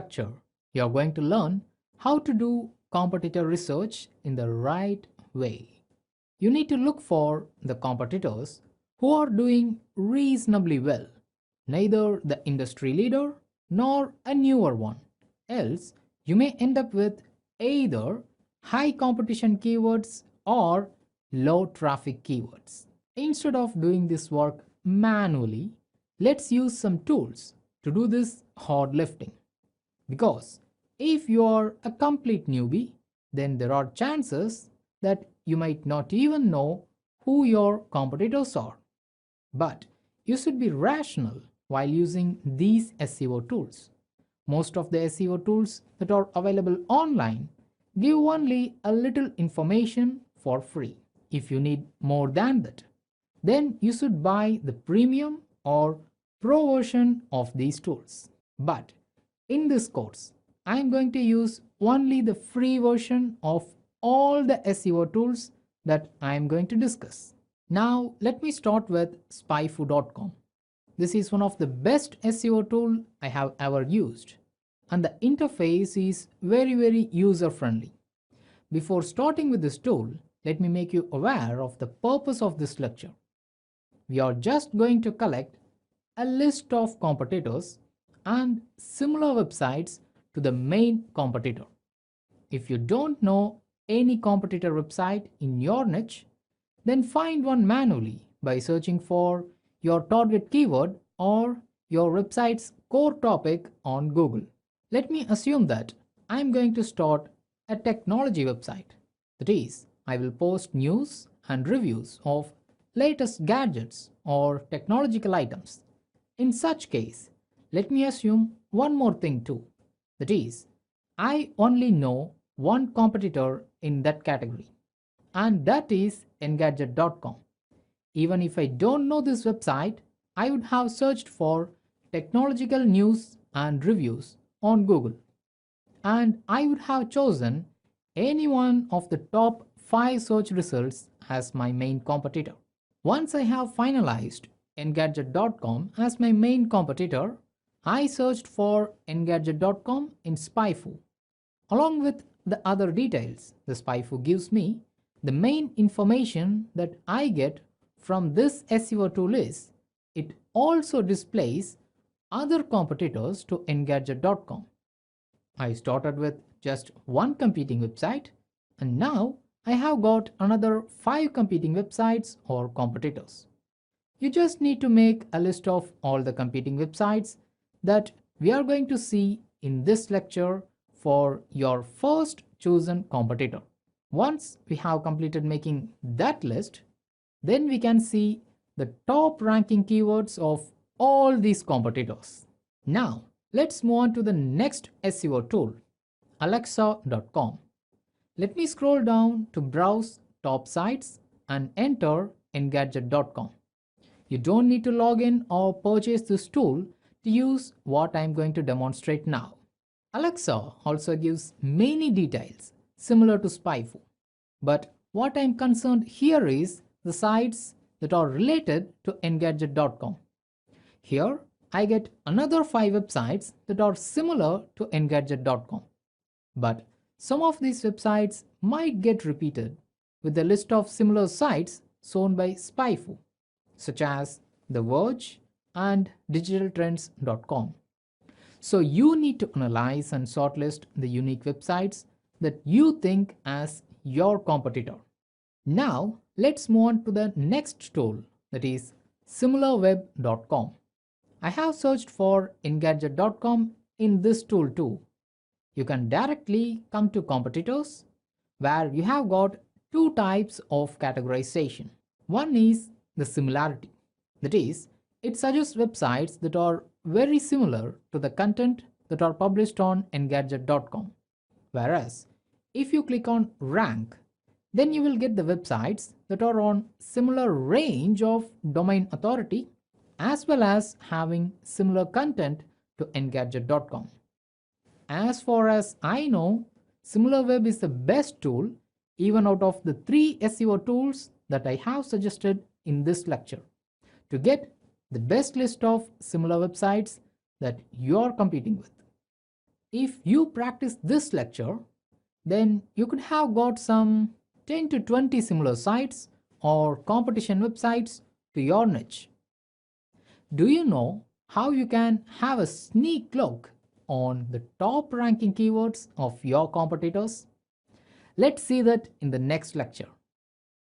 lecture, you're going to learn how to do competitor research in the right way. You need to look for the competitors who are doing reasonably well, neither the industry leader nor a newer one. Else, you may end up with either high competition keywords or low traffic keywords. Instead of doing this work manually, let's use some tools to do this hard lifting. Because if you are a complete newbie, then there are chances that you might not even know who your competitors are. But you should be rational while using these SEO tools. Most of the SEO tools that are available online give only a little information for free. If you need more than that, then you should buy the premium or pro version of these tools. But in this course, I am going to use only the free version of all the SEO tools that I am going to discuss. Now let me start with spyfu.com. This is one of the best SEO tool I have ever used, and the interface is very user friendly. Before starting with this tool, let me make you aware of the purpose of this lecture. We are just going to collect a list of competitors and similar websites to the main competitor. If you don't know any competitor website in your niche, then find one manually by searching for your target keyword or your website's core topic on Google. Let me assume that I'm going to start a technology website. That is, I will post news and reviews of latest gadgets or technological items. In such case, let me assume one more thing too. That is, I only know one competitor in that category, and that is Engadget.com. Even if I don't know this website, I would have searched for technological news and reviews on Google, and I would have chosen any one of the top 5 search results as my main competitor. Once I have finalized Engadget.com as my main competitor, I searched for Engadget.com in SpyFu. Along with the other details, the SpyFu gives me the main information that I get from this SEO tool is it also displays other competitors to Engadget.com. I started with just one competing website, and now I have got another 5 competing websites or competitors. You just need to make a list of all the competing websites that we are going to see in this lecture for your first chosen competitor. Once we have completed making that list, then we can see the top ranking keywords of all these competitors. Now, let's move on to the next SEO tool, alexa.com. Let me scroll down to browse top sites and enter engadget.com. You don't need to log in or purchase this tool to use what I'm going to demonstrate now. Alexa also gives many details similar to SpyFu, but what I'm concerned here is the sites that are related to Engadget.com. Here I get another 5 websites that are similar to Engadget.com, but some of these websites might get repeated with a list of similar sites shown by SpyFu, such as The Verge and digitaltrends.com. So you need to analyze and shortlist the unique websites that you think as your competitor. Now let's move on to the next tool, that is similarweb.com. I have searched for Engadget.com in this tool too. You can directly come to competitors where you have got 2 types of categorization. One is the similarity. That is, it suggests websites that are very similar to the content that are published on Engadget.com. Whereas, if you click on rank, then you will get the websites that are on similar range of domain authority as well as having similar content to Engadget.com. As far as I know, SimilarWeb is the best tool even out of the 3 SEO tools that I have suggested in this lecture to get the best list of similar websites that you are competing with. If you practice this lecture, then you could have got some 10 to 20 similar sites or competition websites to your niche. Do you know how you can have a sneak look on the top ranking keywords of your competitors? Let's see that in the next lecture.